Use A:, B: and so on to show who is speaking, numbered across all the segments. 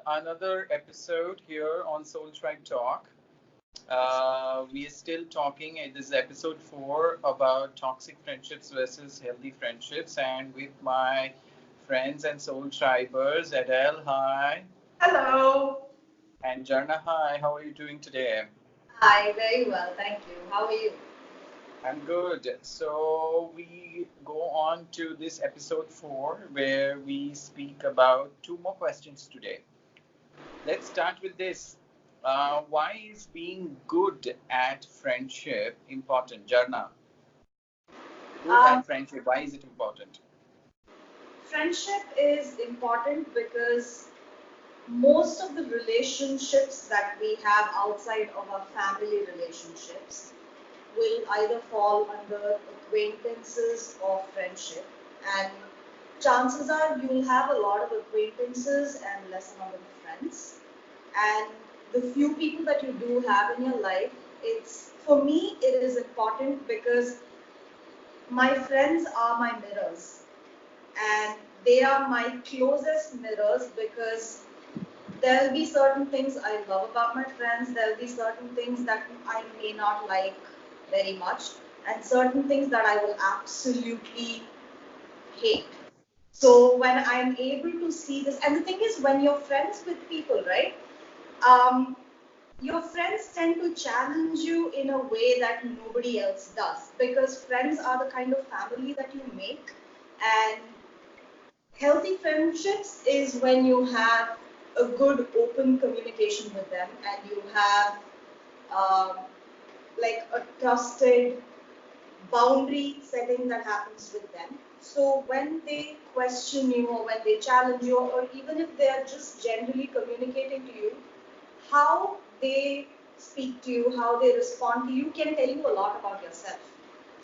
A: another episode here on Soul Tribe Talk. We are still talking, this is episode 4 about toxic friendships versus healthy friendships, and with my friends and soul tribers, Edel, hi.
B: Hello.
A: And Jharna, hi. How are you doing today?
B: Hi, very well, thank you. How are you?
A: I'm good. So we go on to this episode 4 where we speak about two more questions today. Let's start with this. Why is being good at friendship important? Jarna, good
B: Um,
A: at friendship, why is it important?
B: Friendship is important because most of the relationships that we have outside of our family relationships will either fall under acquaintances or friendship. And chances are you'll have a lot of acquaintances and less number of friends. And the few people that you do have in your life, it's for me it is important because my friends are my mirrors, and they are my closest mirrors because there'll be certain things I love about my friends, there'll be certain things that I may not like very much, and certain things that I will absolutely hate. So when I'm able to see this, and the thing is, when you're friends with people, right? Um, your friends tend to challenge you in a way that nobody else does because friends are the kind of family that you make, and healthy friendships is when you have a good open communication with them and you have um, like a trusted boundary setting that happens with them. So when they question you or when they challenge you, or even if they are just generally communicating to you, how they speak to you, how they respond to you can tell you a lot about yourself.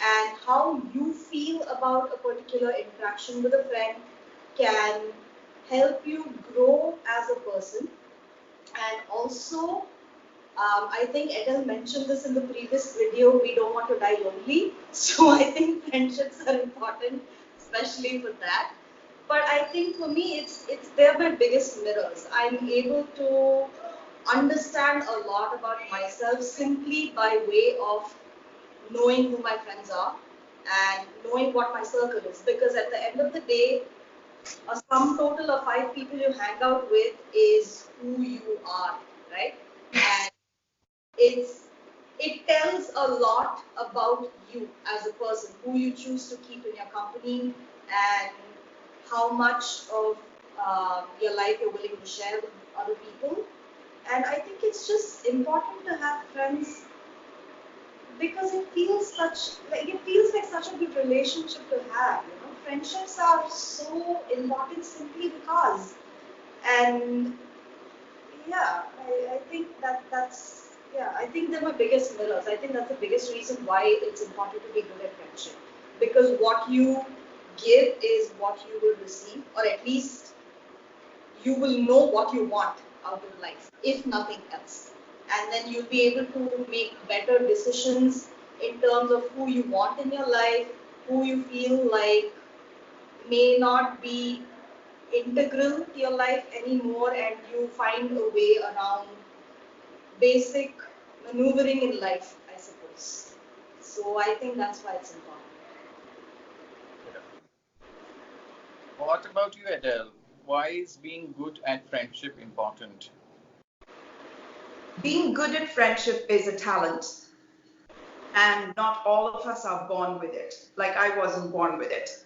B: And how you feel about a particular interaction with a friend can help you grow as a person. And also, I think Edel mentioned this in the previous video, we don't want to die lonely. So I think friendships are important, especially for that. But I think for me, it's they're my biggest mirrors. I'm able to understand a lot about myself simply by way of knowing who my friends are and knowing what my circle is. Because at the end of the day, a sum total of 5 people you hang out with is who you are, right? And it's it tells a lot about you as a person, who you choose to keep in your company, and how much of your life you're willing to share with other people. And I think it's just important to have friends because it feels like such a good relationship to have. You know, friendships are so important simply because. And yeah, I think I think they're my biggest mirrors. I think that's the biggest reason why it's important to be good at friendship. Because what you give is what you will receive, or at least you will know what you want out of life, if nothing else. And then you'll be able to make better decisions in terms of who you want in your life, who you feel like may not be integral to your life anymore, and you find a way around basic maneuvering in life, I suppose. So I think that's why it's important.
A: What about you, Adele? Why is being good at friendship important?
C: Being good at friendship is a talent, and not all of us are born with it. Like I wasn't born with it.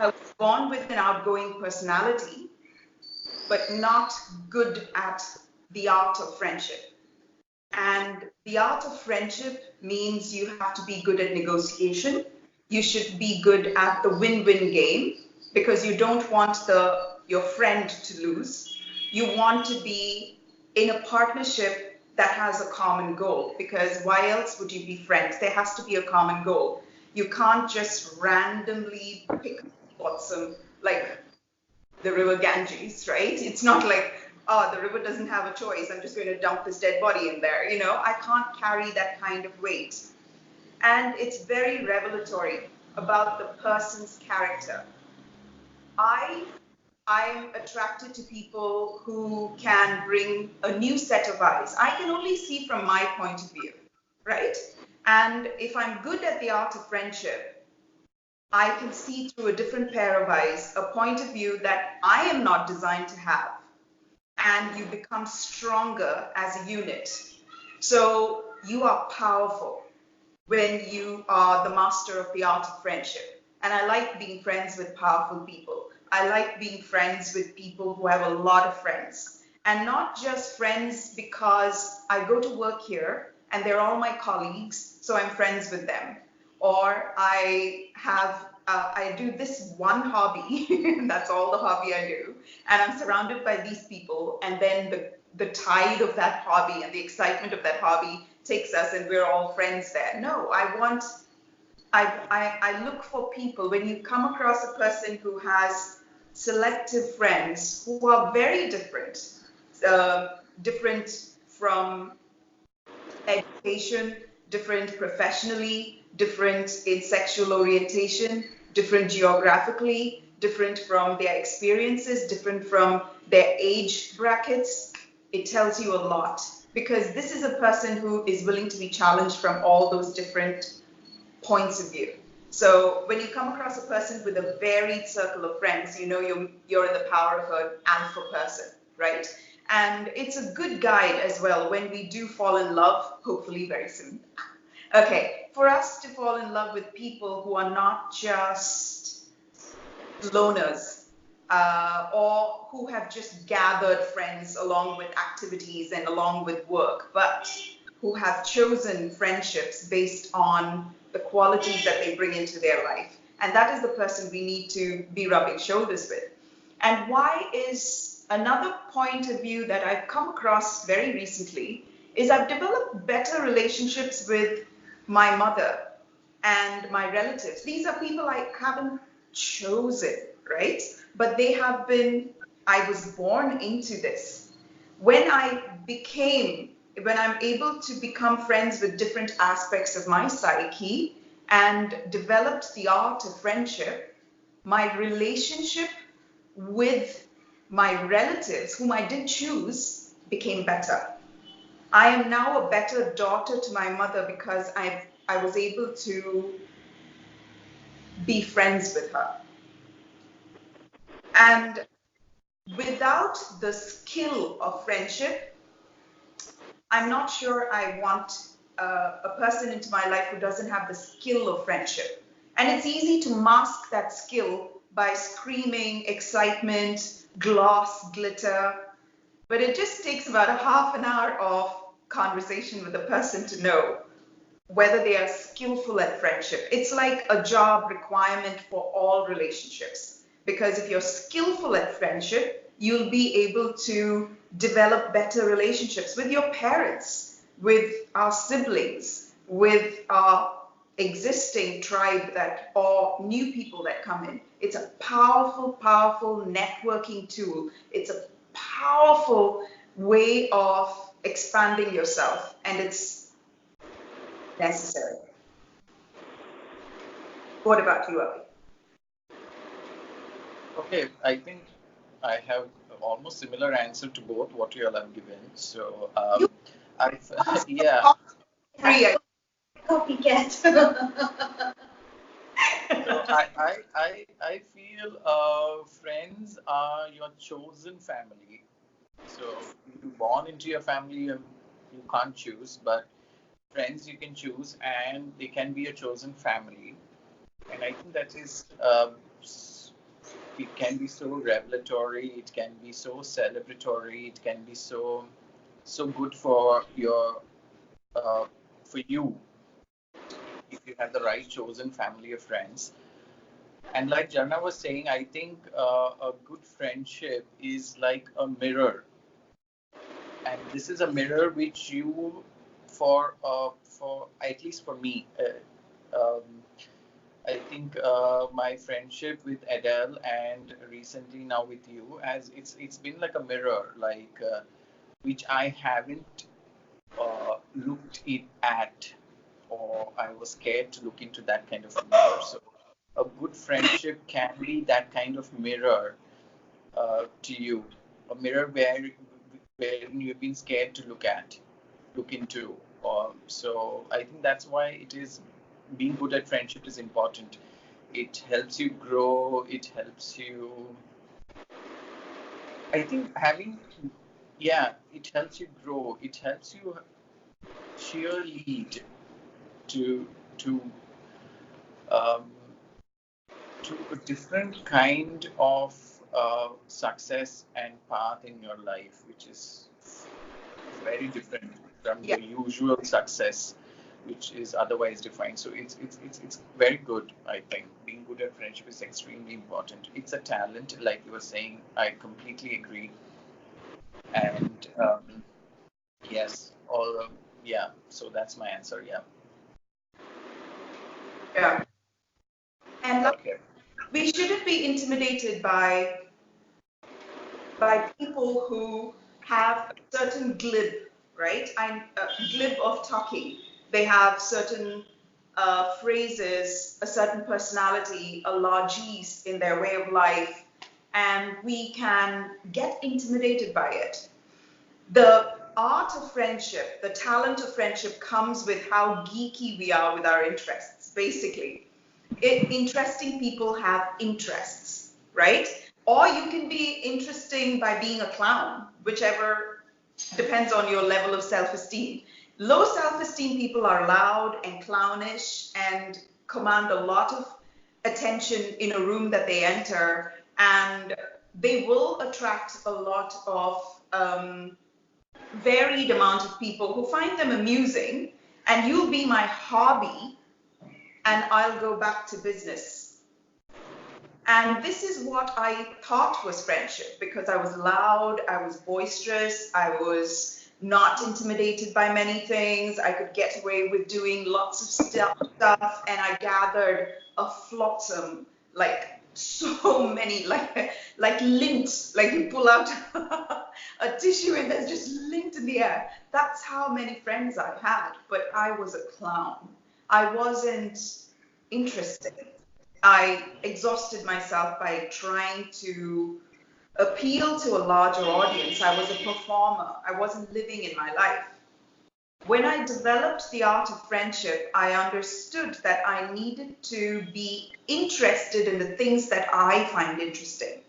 C: I was born with an outgoing personality, but not good at the art of friendship. And the art of friendship means you have to be good at negotiation. You should be good at the win-win game because you don't want your friend to lose. You want to be in a partnership that has a common goal, because why else would you be friends? There has to be a common goal. You can't just randomly pick some, like the river Ganges, right? It's not like, oh, the river doesn't have a choice. I'm just going to dump this dead body in there. You know, I can't carry that kind of weight. And it's very revelatory about the person's character. I I'm attracted to people who can bring a new set of eyes. I can only see from my point of view, right? And if I'm good at the art of friendship, I can see through a different pair of eyes, a point of view that I am not designed to have. And you become stronger as a unit. So you are powerful when you are the master of the art of friendship. And I like being friends with powerful people. I like being friends with people who have a lot of friends. And not just friends because I go to work here and they're all my colleagues, so I'm friends with them. Or I do this one hobby, that's all the hobby I do, and I'm surrounded by these people, and then the tide of that hobby and the excitement of that hobby takes us and we're all friends there. No, I look for people. When you come across a person who has selective friends who are very different, different from education, different professionally, different in sexual orientation, different geographically, different from their experiences, different from their age brackets, it tells you a lot, because this is a person who is willing to be challenged from all those different points of view. So when you come across a person with a varied circle of friends, you know you're in the power of an alpha person, right? And it's a good guide as well when we do fall in love, hopefully very soon. Okay, for us to fall in love with people who are not just loners, or who have just gathered friends along with activities and along with work, but who have chosen friendships based on the qualities that they bring into their life. And that is the person we need to be rubbing shoulders with. And why is another point of view that I've come across very recently is I've developed better relationships with my mother and my relatives. These are people I haven't chosen, right? But they have been, I was born into this. When I'm able to become friends with different aspects of my psyche and developed the art of friendship, my relationship with my relatives, whom I did choose, became better. I am now a better daughter to my mother because I was able to be friends with her. And without the skill of friendship, I'm not sure I want a person into my life who doesn't have the skill of friendship. And it's easy to mask that skill by screaming excitement, gloss, glitter. But it just takes about a half an hour of conversation with a person to know whether they are skillful at friendship. It's like a job requirement for all relationships. Because if you're skillful at friendship, you'll be able to develop better relationships with your parents, with our siblings, with our existing tribe or new people that come in. It's a powerful, powerful networking tool. It's a powerful way of expanding yourself, and it's necessary. What about you, Avi?
A: Okay, I think I have almost similar answer to both what you all have given. So,
C: You
A: I yeah.
C: free.
B: Copycat.
A: So I feel friends are your chosen family. So you born into your family, you can't choose, but friends you can choose, and they can be a chosen family. And I think that is it can be so revelatory, it can be so celebratory, it can be so good for uh, you if you have the right chosen family of friends. And like Jharna was saying, I think a good friendship is like a mirror, and this is a mirror which you, for at least for me, I think my friendship with Edel and recently now with you, as it's been like a mirror, like which I haven't looked it at, or I was scared to look into that kind of mirror. So a good friendship can be that kind of mirror to you, a mirror where you've been scared to look into. So I think that's why it is being good at friendship is important. It helps you grow. It helps you. I think having, yeah, it helps you grow. It helps you cheerlead to to um, to a different kind of success and path in your life, which is very different from
C: Yeah.
A: your usual success, which is otherwise defined. So it's very good. I think being good at friendship is extremely important. It's a talent, like you were saying. I completely agree. And yes, all yeah. So that's my answer. Yeah.
C: Yeah. And like,
A: Okay.
C: we shouldn't be intimidated by people who have certain glib, right? Glib of talking. They have certain phrases, a certain personality, a largesse in their way of life, and we can get intimidated by it. The art of friendship, the talent of friendship comes with how geeky we are with our interests, basically. Interesting people have interests, right? Or you can be interesting by being a clown, whichever depends on your level of self-esteem. Low self-esteem people are loud and clownish and command a lot of attention in a room that they enter, and they will attract a lot of varied amount of people who find them amusing, and you'll be my hobby and I'll go back to business. And this is what I thought was friendship, because I was loud, I was boisterous, I was not intimidated by many things. I could get away with doing lots of stuff, and I gathered a flotsam, like so many, like lint, like you pull out a tissue and there's just lint in the air. That's how many friends I had, but I was a clown. I wasn't interesting. I exhausted myself by trying to appeal to a larger audience. I was a performer. I wasn't living in my life. When I developed the art of friendship, I understood that I needed to be interested in the things that I find interesting,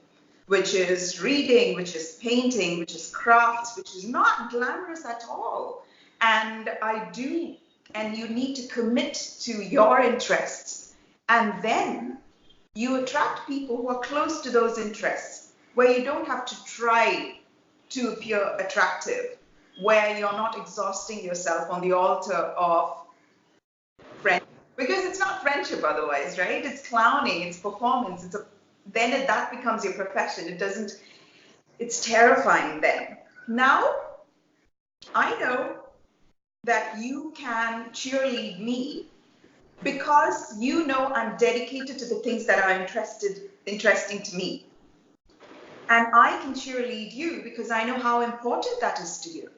C: which is reading, which is painting, which is crafts, which is not glamorous at all. And and you need to commit to your interests. And then you attract people who are close to those interests, where you don't have to try to appear attractive, where you're not exhausting yourself on the altar of friendship. Because it's not friendship otherwise, right? It's clowning, it's performance, then that becomes your profession. It's terrifying then. Now, I know that you can cheerlead me because you know I'm dedicated to the things that are interesting to me. And I can cheerlead you because I know how important that is to you.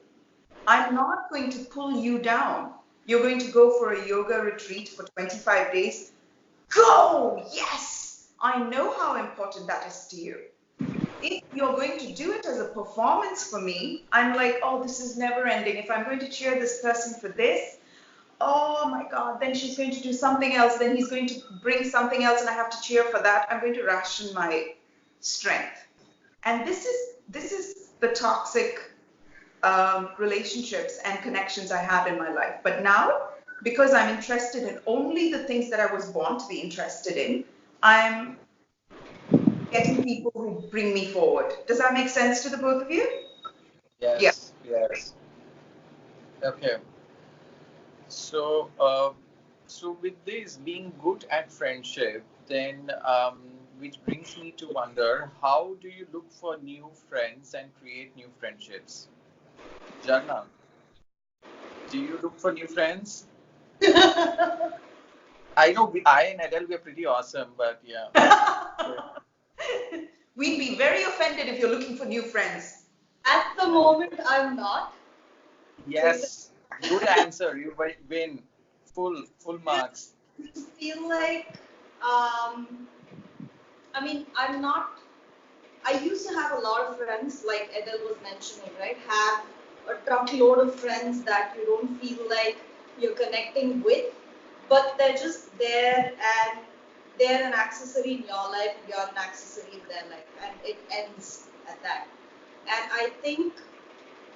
C: I'm not going to pull you down. You're going to go for a yoga retreat for 25 days. Go! Yes! I know how important that is to you. If you're going to do it as a performance for me, I'm like, oh, this is never ending. If I'm going to cheer this person for this, oh my God, then she's going to do something else. Then he's going to bring something else and I have to cheer for that. I'm going to ration my strength. And this is the toxic relationships and connections I had in my life. But now, because I'm interested in only the things that I was born to be interested in, I'm getting people who bring me forward. Does that make sense to the both of you? Yeah.
A: Yes. Yes. Okay. So, so with this being good at friendship, then which brings me to wonder, how do you look for new friends and create new friendships? Jharna, do you look for new friends? I know I and Edel, we're pretty awesome, but yeah.
C: We'd be very offended if you're looking for new friends.
B: At the moment, I'm not.
A: Yes, good answer. You win full marks.
B: I feel like, I mean, I used to have a lot of friends, like Edel was mentioning, right? Have a truckload of friends that you don't feel like you're connecting with, but they're just there and they're an accessory in your life, you're an accessory in their life, and it ends at that. And I think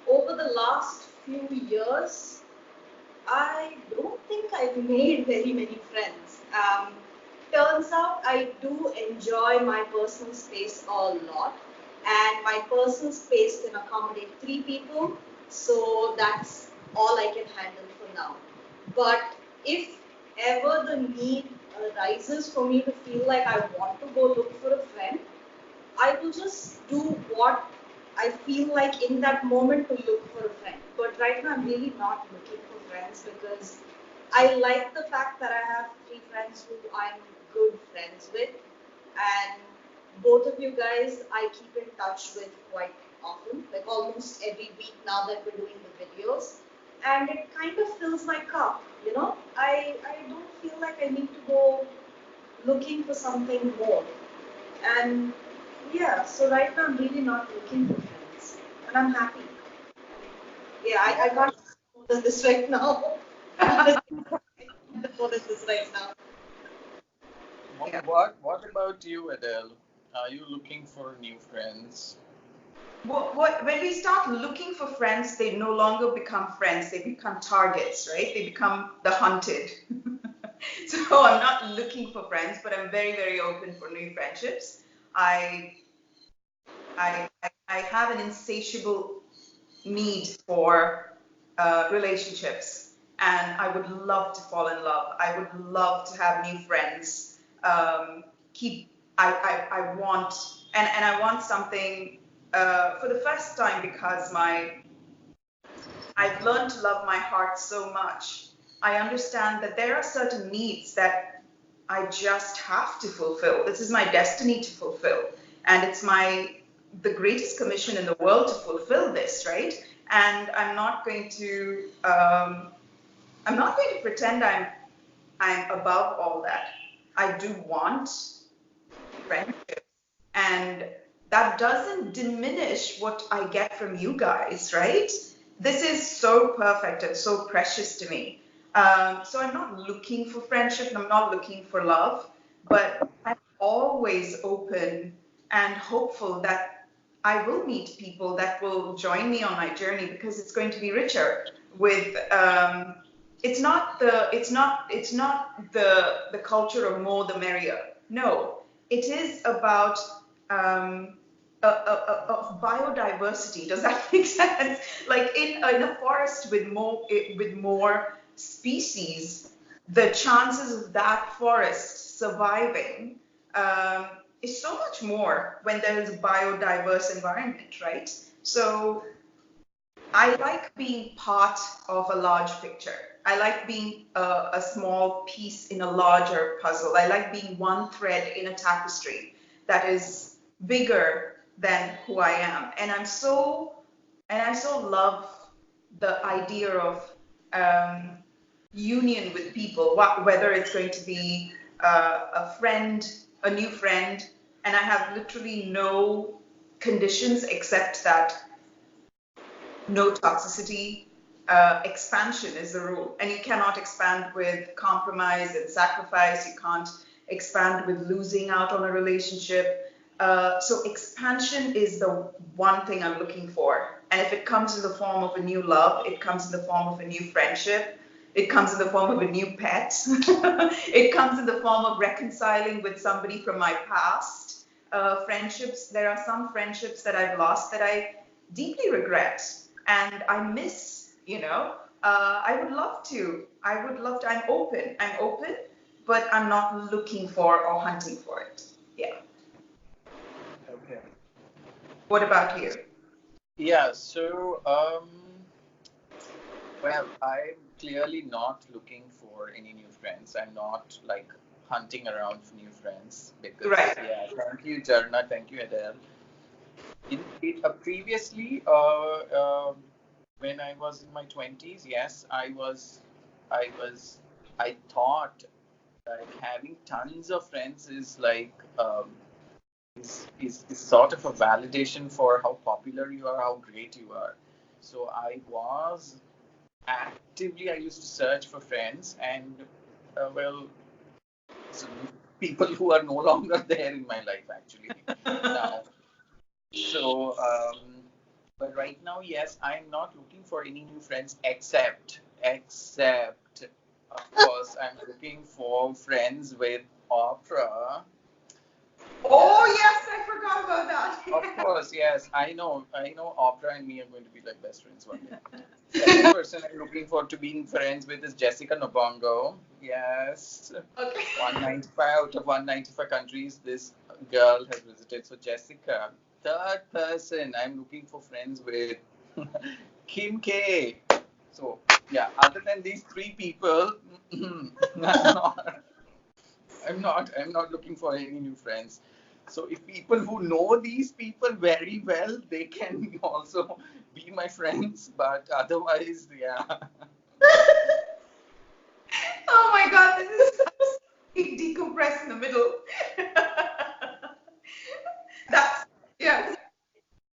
B: over the last few years, I don't think I've made very many friends. Turns out I do enjoy my personal space a lot, and my personal space can accommodate three people, so that's all I can handle for now. But if ever the need arises for me to feel like I want to go look for a friend, I will just do what I feel like in that moment to look for a friend. But right now, I'm really not looking for friends because I like the fact that I have three friends who I'm good friends with, and both of you guys I keep in touch with quite often, like almost every week now that we're doing the videos, and it kind of fills my cup. I don't feel like I need to go looking for something more. And yeah, so right now I'm really not looking for friends, and I'm happy. Yeah, I can't more than this right now. More than this right now.
C: Yeah.
A: What about you, Adele? Are you looking for new friends?
C: When we start looking for friends, they no longer become friends, they become targets, right? They become the hunted. So I'm not looking for friends, but I'm very, very open for new friendships. I I have an insatiable need for relationships, and I would love to fall in love. I would love to have new friends. Keep I want and I want something for the first time because I've learned to love my heart so much. I understand that there are certain needs that I just have to fulfill. This is my destiny to fulfill. And it's the greatest commission in the world to fulfill this, right? And I'm not going to pretend I'm above all that. I do want friendship, and that doesn't diminish what I get from you guys, right? This is so perfect and so precious to me. So I'm not looking for friendship and I'm not looking for love, but I'm always open and hopeful that I will meet people that will join me on my journey because it's going to be richer with it's not the culture of more the merrier. No, it is about of biodiversity. Does that make sense? Like in a forest with more species, the chances of that forest surviving um, is so much more when there is a biodiverse environment, right? So I like being part of a large picture. I like being a small piece in a larger puzzle. I like being one thread in a tapestry that is bigger than who I am. And I so love the idea of um, union with people, whether it's going to be a friend, a new friend, and I have literally no conditions except that no toxicity. Expansion is the rule. And you cannot expand with compromise and sacrifice. You can't expand with losing out on a relationship. So expansion is the one thing I'm looking for. And if it comes in the form of a new love, it comes in the form of a new friendship, it comes in the form of a new pet, it comes in the form of reconciling with somebody from my past. Friendships, there are some friendships that I've lost that I deeply regret and I miss, I would love to, I'm open, but I'm not looking for or hunting for it. Yeah.
A: Okay.
C: What about you?
A: Yeah, so well, I'm clearly not looking for any new friends. I'm not like hunting around for new friends because
C: Right.
A: yeah, thank you, Jarna, thank you, Adele. Previously, when I was in my 20s, yes, I was, I thought like having tons of friends is like is sort of a validation for how popular you are, how great you are. So I used to search for friends, and well, so people who are no longer there in my life actually now. So, but right now, yes, I'm not looking for any new friends except, of course, I'm looking for friends with opera.
C: Oh
A: Yes,
C: yes, I forgot about
A: of
C: that.
A: course, yes. I know opera and me are going to be like best friends one day. Second person I'm looking for to being friends with is Jessica Nobongo. Yes.
C: Okay.
A: 195 out of 195 countries this girl has visited. So Jessica. Third person I'm looking for friends with Kim K. So yeah, other than these three people, I'm not looking for any new friends. So if people who know these people very well, they can also be my friends. But otherwise, yeah.
C: Oh my God, this is so decompressed in the middle. That's yes.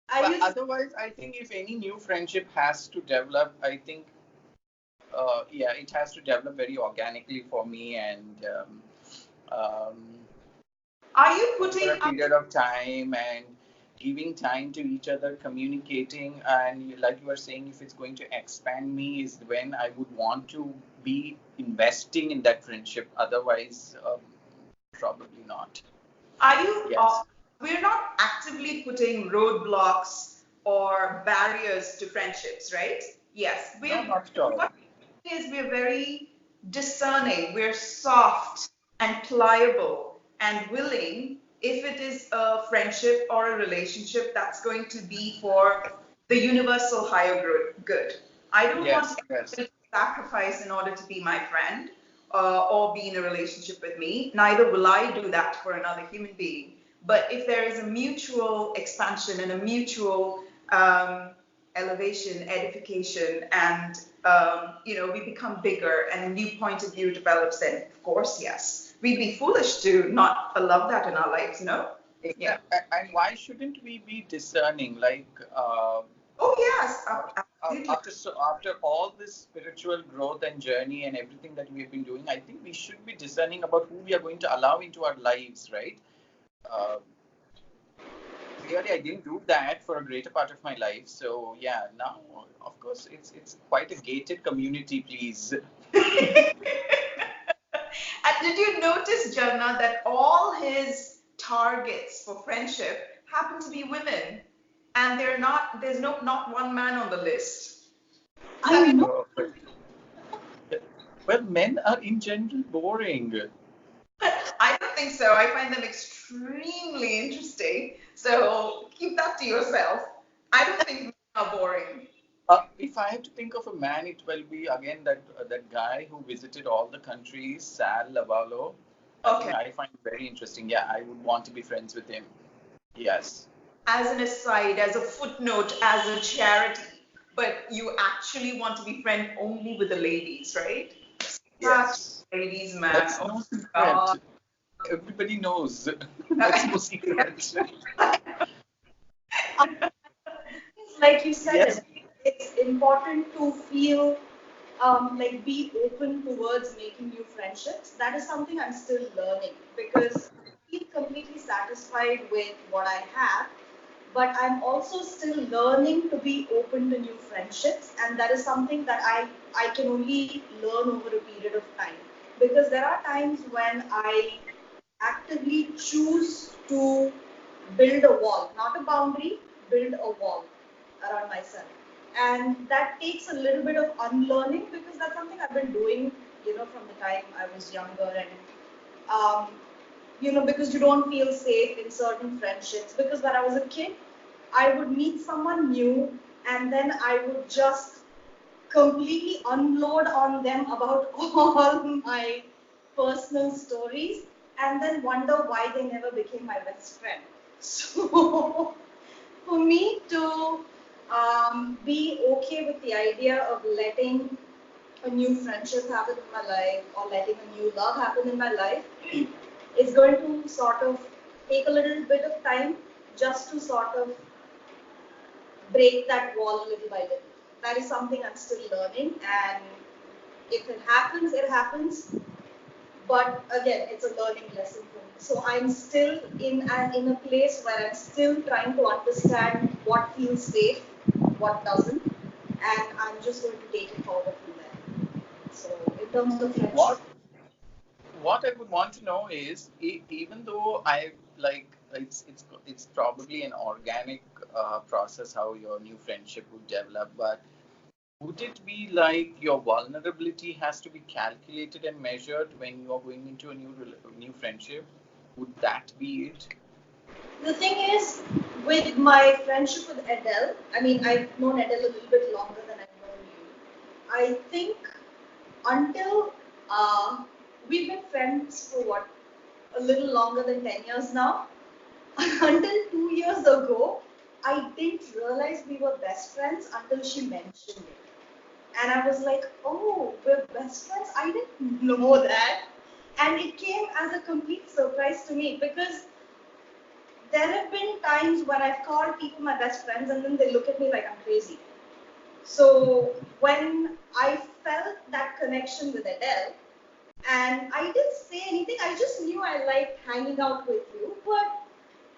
B: I
A: But
B: used
A: otherwise, I think if any new friendship has to develop, I think yeah, it has to develop very organically for me and um,
C: Are you
A: over
C: putting
A: a
C: up?
A: period of time and giving time to each other, communicating, and like you were saying, if it's going to expand me, is when I would want to be investing in that friendship. Otherwise, probably not.
C: Are you?
A: Yes.
C: We're not actively putting roadblocks or barriers to friendships, right? Yes,
A: No,
C: we're.
A: not at all.
C: What is we're very discerning. We're soft and pliable and willing if it is a friendship or a relationship that's going to be for the universal higher good. I don't want
A: Yes, yes.
C: anybody to sacrifice in order to be my friend or be in a relationship with me. Neither will I do that for another human being. But if there is a mutual expansion and a mutual elevation, edification, and we become bigger and a new point of view develops, then of course, yes. We'd be foolish to not allow that in our lives, no? Yeah.
A: And why shouldn't we be discerning? Like,
C: Oh, yes, absolutely.
A: after all this spiritual growth and journey and everything that we've been doing, I think we should be discerning about who we are going to allow into our lives, right? Uh, Clearly, I didn't do that for a greater part of my life. So yeah, now of course it's quite a gated community, please.
C: And did you notice, Jharna, that all his targets for friendship happen to be women? And there's not one man on the list.
B: I
C: Have you
B: know.
A: Uh, well, men are in general boring.
C: I don't think so. I find them extremely interesting. So keep that to yourself. I don't think men are boring.
A: If I have to think of a man, it will be again that guy who visited all the countries, Sal Lavallo. I think
C: Okay.
A: I find it very interesting. Yeah, I would want to be friends with him. Yes.
C: As an aside, as a footnote, as a charity, but you actually want to be friend only with the ladies, right? Such
A: Yes.
C: ladies, man.
A: That's
C: Oh
A: no
C: God.
A: secret. Everybody knows. That's no secret.
B: Like you said,
A: Yes.
B: it's important to feel like be open towards making new friendships. That is something I'm still learning because I feel completely satisfied with what I have, but I'm also still learning to be open to new friendships, and that is something that I can only learn over a period of time because there are times when I actively choose to build a wall, not a boundary, build a wall around myself. And that takes a little bit of unlearning because that's something I've been doing, from the time I was younger. And, um, because you don't feel safe in certain friendships. Because when I was a kid, I would meet someone new and then I would just completely unload on them about all my personal stories and then wonder why they never became my best friend. So, for me to be okay with the idea of letting a new friendship happen in my life or letting a new love happen in my life is going to sort of take a little bit of time just to sort of break that wall little by little. That is something I'm still learning, and if it happens, it happens. But again, it's a learning lesson for me. So I'm still in a place where I'm still trying to understand what feels safe, what doesn't, and I'm just going to take it forward from there. So in terms of friendship,
A: What I would want to know is, even though I like it's probably an organic process how your new friendship would develop, but would it be like your vulnerability has to be calculated and measured when you are going into a new friendship? Would that be it?
B: the thing is, with my friendship with Edel, I mean, I've known Edel a little bit longer than I've known you. I think until we've been friends for what, a little longer than 10 years now. Until 2 years ago, I didn't realize we were best friends until she mentioned it. And I was like, oh, we're best friends? I didn't know that. And it came as a complete surprise to me because there have been times when I've called people my best friends and then they look at me like I'm crazy. So when I felt that connection with Adele, and I didn't say anything, I just knew I liked hanging out with you. But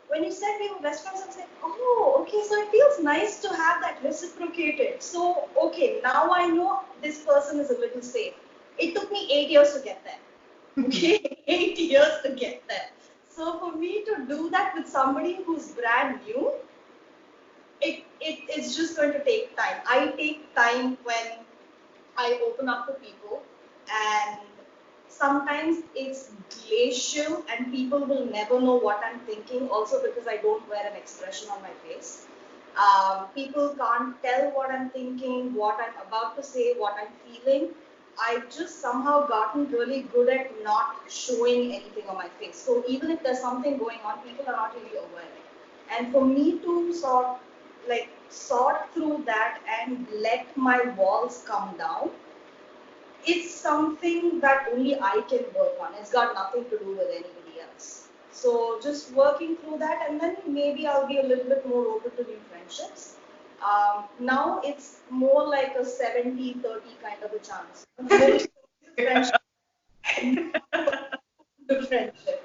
B: when you said we were best friends, I was like, oh, okay, so it feels nice to have that reciprocated. So, okay, now I know this person is a little safe. It took me 8 years to get there. Okay, 8 years to get there. So for me to do that with somebody who's brand new, it's just going to take time. I take time when I open up to people, and sometimes it's glacial and people will never know what I'm thinking, also because I don't wear an expression on my face. People can't tell what I'm thinking, what I'm about to say, what I'm feeling. I've just somehow gotten really good at not showing anything on my face. So even if there's something going on, people are not really aware. And for me to sort through that and let my walls come down, it's something that only I can work on. It's got nothing to do with anybody else. So just working through that, and then maybe I'll be a little bit more open to new friendships. Now it's more like a 70-30 kind of a chance. More friendship to friendship.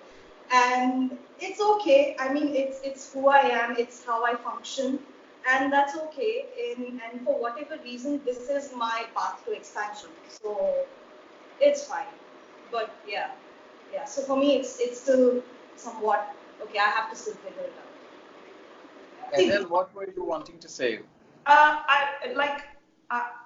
B: And it's okay. I mean, it's who I am. It's how I function, and that's okay. And for whatever reason, this is my path to expansion. So it's fine. But yeah. So for me, it's still somewhat okay. I have to still figure it out.
A: Adele, what were you wanting to say?
C: I like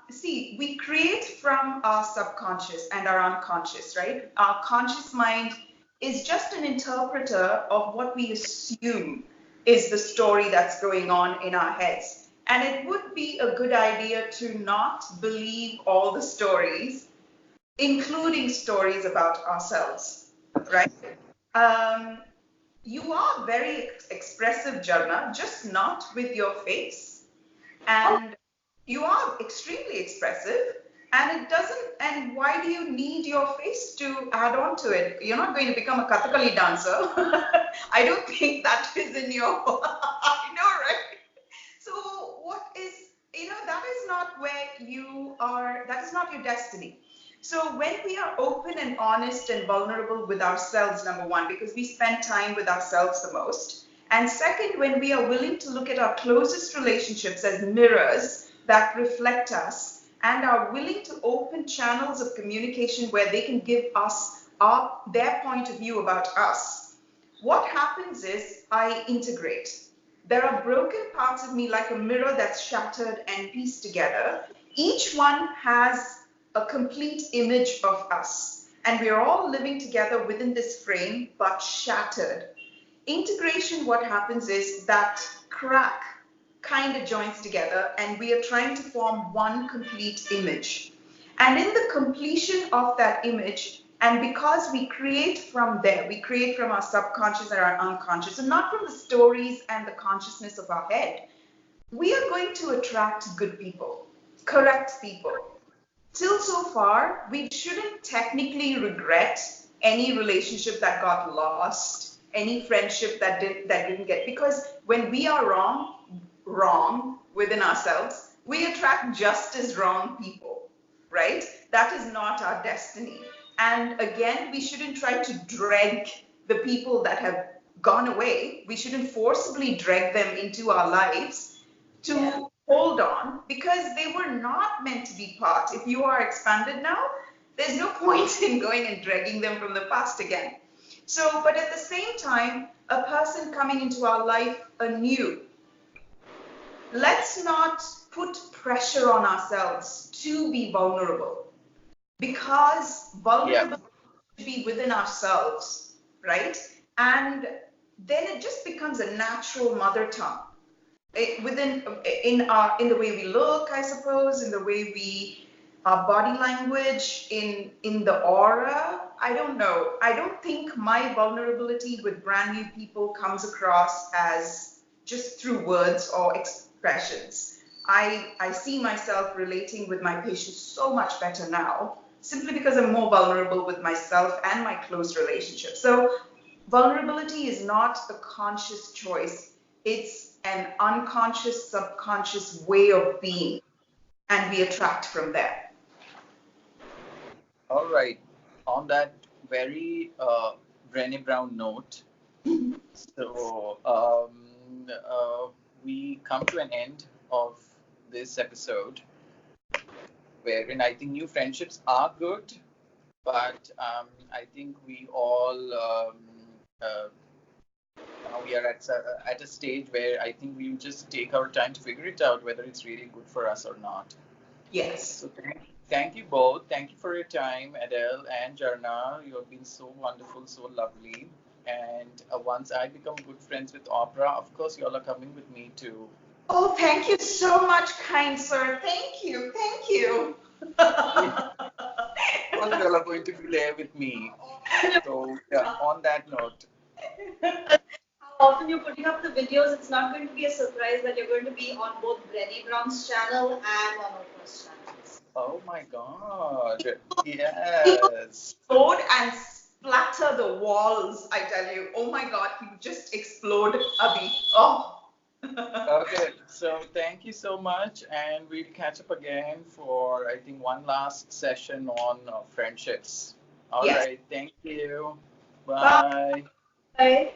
C: see, we create from our subconscious and our unconscious, right? Our conscious mind is just an interpreter of what we assume is the story that's going on in our heads. And it would be a good idea to not believe all the stories, including stories about ourselves, right? Um, you are very expressive, Jharna, just not with your face. And you are extremely expressive, and it doesn't, and why do you need your face to add on to it? You're not going to become a Kathakali dancer. I don't think that is in your I know, right? So what is, that is not where you are, that is not your destiny. So when we are open and honest and vulnerable with ourselves, number one, because we spend time with ourselves the most, and second, when we are willing to look at our closest relationships as mirrors that reflect us and are willing to open channels of communication where they can give us their point of view about us, what happens is I integrate. There are broken parts of me like a mirror that's shattered and pieced together. Each one has a complete image of us, and we're all living together within this frame but shattered. Integration, what happens is that crack kind of joins together and we are trying to form one complete image. And in the completion of that image, and because we create from there, we create from our subconscious and our unconscious, and not from the stories and the consciousness of our head, we are going to attract good people, correct people. Till so far, we shouldn't technically regret any relationship that got lost, any friendship that didn't get, because when we are wrong within ourselves, we attract just as wrong people, right? That is not our destiny. And again, we shouldn't try to drag the people that have gone away. We shouldn't forcibly drag them into our lives to hold on, because they were not meant to be part. If you are expanded now, there's no point in going and dragging them from the past again. So, but at the same time, a person coming into our life anew, let's not put pressure on ourselves to be vulnerable, because vulnerability should be within ourselves, right? And then it just becomes a natural mother tongue. In the way we look, I suppose, in the way we our body language, in the aura. I don't know. I don't think my vulnerability with brand new people comes across as just through words or expressions. I see myself relating with my patients so much better now, simply because I'm more vulnerable with myself and my close relationships. So vulnerability is not a conscious choice. It's an unconscious, subconscious way of being, and we attract from there.
A: All right. On that very Brené Brown note, so we come to an end of this episode, wherein I think new friendships are good, but I think we all now we are at a stage where I think we'll just take our time to figure it out whether it's really good for us or not.
C: Yes.
A: So thank you both. Thank you for your time, Edel and Jharna. You have been so wonderful, so lovely. And once I become good friends with Opera, of course, you all are coming with me too.
C: Oh, thank you so much, kind sir. Thank you. Thank you.
A: Yeah. You all are going to be there with me. So, yeah, on that note.
B: How often you're putting up the videos, it's not going to be a surprise that you're going to be on both Brené Brown's channel and on Oprah's channels.
A: Oh my God. Yes.
C: Explode and splatter the walls, I tell you. Oh my God, he would just explode, Abhi. Oh.
A: Okay, so thank you so much, and we'll catch up again for I think one last session on friendships. All
C: Yes.
A: right, thank you. Bye.
B: Bye.